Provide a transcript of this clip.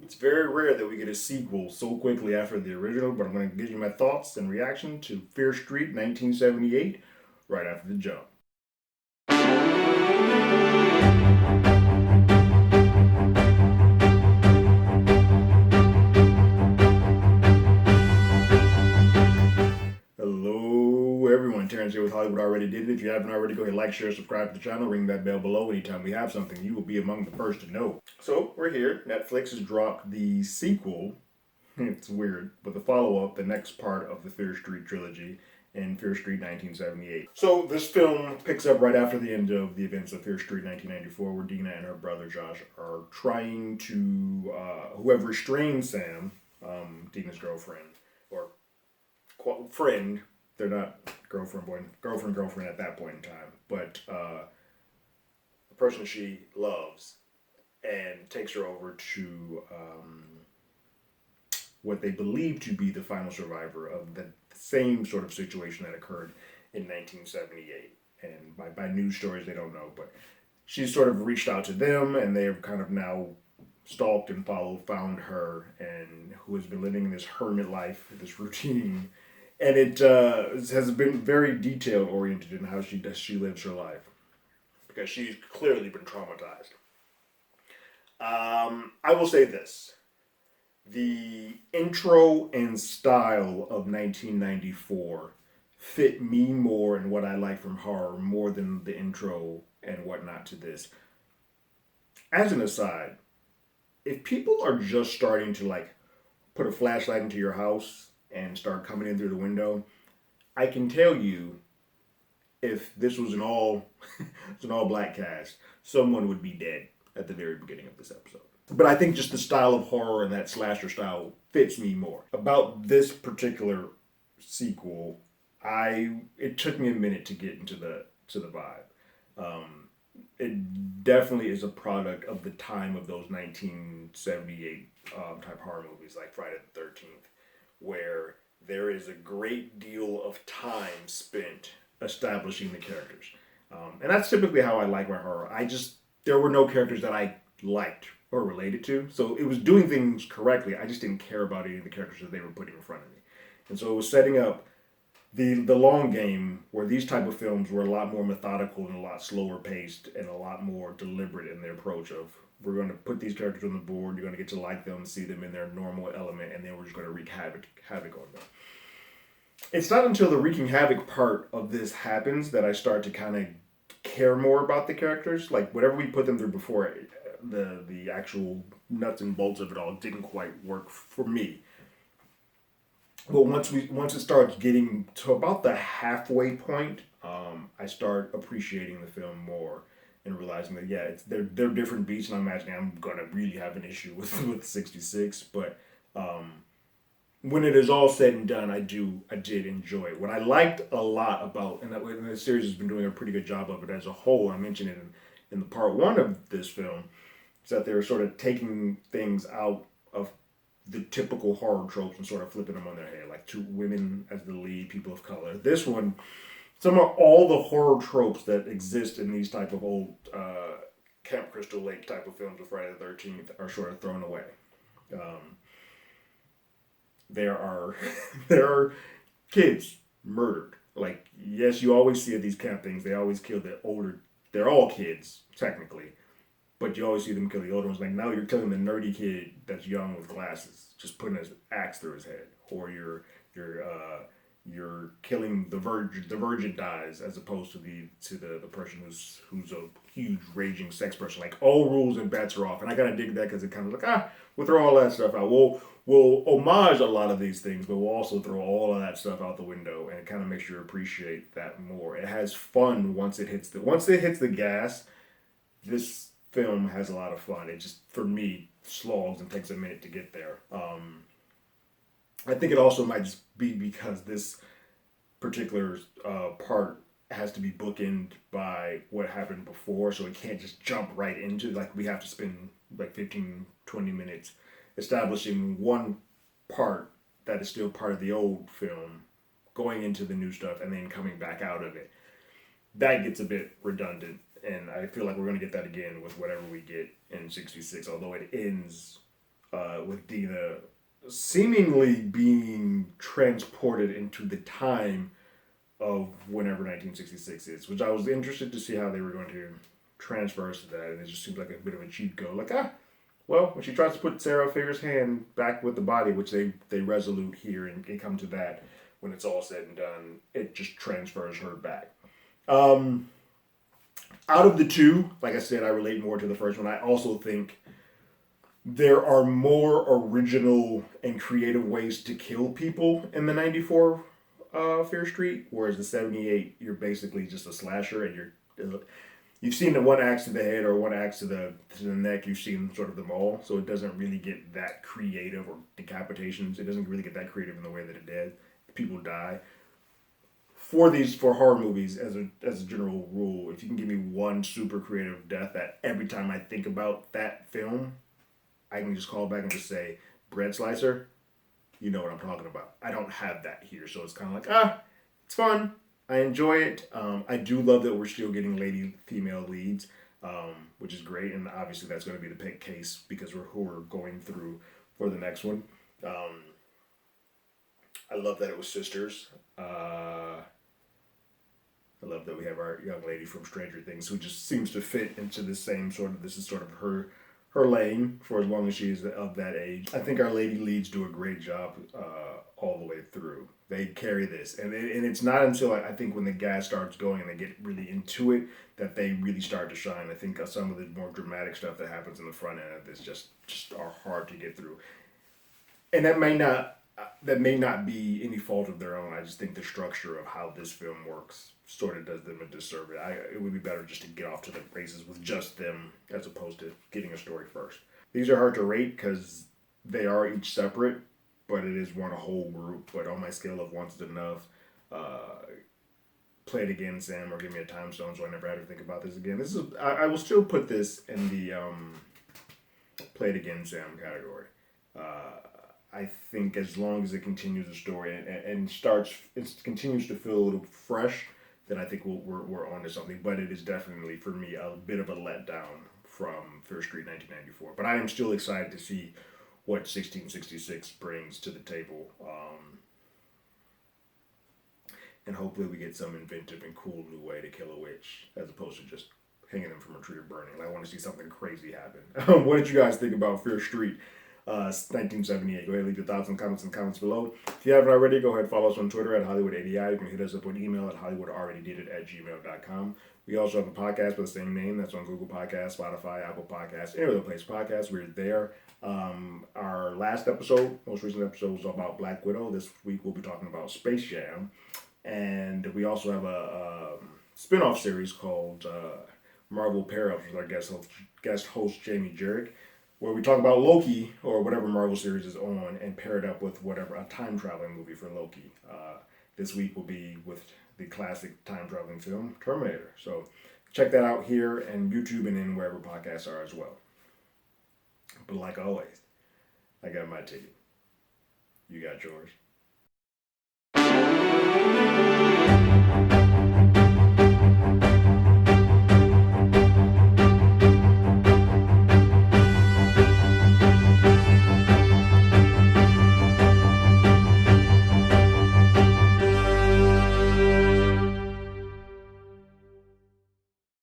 It's very rare that we get a sequel so quickly after the original, but I'm going to give you my thoughts and reaction to Fear Street 1978 right after the jump. Hello, everyone. Terrence here with Hollywood Already Did It. If you haven't already, go ahead, like, share, subscribe to the channel, ring that bell below. Anytime we have something, you will be among the first to know. So, we're here. Netflix has dropped the sequel. It's weird, but the follow up, the next part of the Fear Street Trilogy in Fear Street 1978. So, this film picks up right after the end of the events of Fear Street 1994, where Dina and her brother Josh are trying to, whoever restrained Sam, Dina's girlfriend, or friend. They're not girlfriend at that point in time, but the person she loves, and takes her over to what they believe to be the final survivor of the same sort of situation that occurred in 1978. And by news stories, they don't know, but she's sort of reached out to them, and they have kind of now stalked and found her, and who has been living this hermit life, this routine, and it has been very detail oriented in how she lives her life because she's clearly been traumatized. I will say this: the intro and style of 1994 fit me more in what I like from horror more than the intro and whatnot to this. As an aside, if people are just starting to like put a flashlight into your house and start coming in through the window, I can tell you if this was an all it's an all black cast, someone would be dead at the very beginning of this episode. But I think just the style of horror and that slasher style fits me more. About this particular sequel, I it took me a minute to get into the vibe. It definitely is a product of the time of those 1978 type horror movies like Friday the 13th, where there is a great deal of time spent establishing the characters. And that's typically how I like my horror. There were no characters that I liked or related to. So it was doing things correctly. I just didn't care about any of the characters that they were putting in front of me. And so it was setting up the long game where these type of films were a lot more methodical and a lot slower paced and a lot more deliberate in their approach of we're going to put these characters on the board, you're going to get to like them, see them in their normal element, and then we're just going to wreak havoc on them. It's not until the wreaking havoc part of this happens that I start to kind of care more about the characters. Like whatever we put them through before, the actual nuts and bolts of it all didn't quite work for me. But once it starts getting to about the halfway point, I start appreciating the film more and realizing that yeah, they're different beats, and I'm imagining I'm gonna really have an issue with 66. But when it is all said and done, I did enjoy it. What I liked a lot about and the series has been doing a pretty good job of it as a whole. I mentioned it in the part one of this film, is that they're sort of taking things out of the typical horror tropes and sort of flipping them on their head, like two women as the lead, people of color. This one, some of all the horror tropes that exist in these type of old Camp Crystal Lake type of films with Friday the 13th are sort of thrown away. Um, there are there are kids murdered. Like yes, you always see at these camp things they always kill the older. They're all kids technically, but you always see them kill the older ones. Like now you're killing the nerdy kid that's young with glasses, just putting his axe through his head, or you're killing the virgin. The virgin dies as opposed to the person who's a huge raging sex person. Like all rules and bets are off, and I gotta dig that because it kind of like we'll throw all that stuff out. We'll homage a lot of these things, but we'll also throw all of that stuff out the window, and it kind of makes you appreciate that more. It has fun once it hits the gas. This film has a lot of fun. It just for me slogs and takes a minute to get there. I think it also might just be because this particular part has to be bookended by what happened before, so it can't just jump right into like we have to spend like 15-20 minutes establishing one part that is still part of the old film, going into the new stuff, and then coming back out of it. That gets a bit redundant, and I feel like we're going to get that again with whatever we get in 66, although it ends with Dina seemingly being transported into the time of whenever 1966 is, which I was interested to see how they were going to transfer us to that, and it just seems like a bit of a cheat code. Like, well, when she tries to put Sarah Figure's hand back with the body, which they resolute here and come to that when it's all said and done, it just transfers her back. Out of the two, like I said, I relate more to the first one. I also think there are more original and creative ways to kill people in the 94 Fear Street, whereas the 78, you're basically just a slasher, and you've seen the one axe to the head or one axe to the neck. You've seen sort of them all, so it doesn't really get that creative, or decapitations. It doesn't really get that creative in the way that it did. People die. For horror movies, as a general rule, if you can give me one super creative death that every time I think about that film, I can just call back and just say bread slicer. You know what I'm talking about. I don't have that here, so it's kind of like, it's fun. I enjoy it. I do love that we're still getting lady female leads, which is great, and obviously that's going to be the pick case because we're going through for the next one. I love that it was sisters. I love that we have our young lady from Stranger Things who just seems to fit into the same sort of, this is sort of her lane for as long as she is of that age. I think our lady leads do a great job all the way through. They carry this. And it's not until I think when the gas starts going and they get really into it that they really start to shine. I think some of the more dramatic stuff that happens in the front end of this just are hard to get through. And that may not be any fault of their own. I just think the structure of how this film works sort of does them a disservice. It would be better just to get off to the races with just them as opposed to getting a story first. These are hard to rate because they are each separate, but it is one a whole group. But on my scale of once is enough, play it again, Sam, or give me a time stone so I never had to think about this again. I will still put this in the play it again, Sam category. I think as long as it continues the story and continues to feel a little fresh, then I think we're on to something. But it is definitely, for me, a bit of a letdown from Fear Street 1994. But I am still excited to see what 1666 brings to the table. And hopefully we get some inventive and cool new way to kill a witch as opposed to just hanging them from a tree or burning. I want to see something crazy happen. What did you guys think about Fear Street 1978? Go ahead and leave your thoughts and comments in the comments below. If you haven't already, go ahead and follow us on Twitter at HollywoodADI. You can hit us up on email at HollywoodAlreadyDidIt@gmail.com. We also have a podcast with the same name that's on Google Podcasts, Spotify, Apple Podcasts, any other place podcasts. We're there. Our last episode, most recent episode, was about Black Widow. This week we'll be talking about Space Jam. And we also have a spin-off series called Marvel Pair-Ups with our guest host Jamie Jerick, where we talk about Loki or whatever Marvel series is on and pair it up with whatever a time traveling movie for Loki. This week will be with the classic time traveling film Terminator. So check that out here and YouTube and then wherever podcasts are as well. But like always, I got my ticket. You got yours.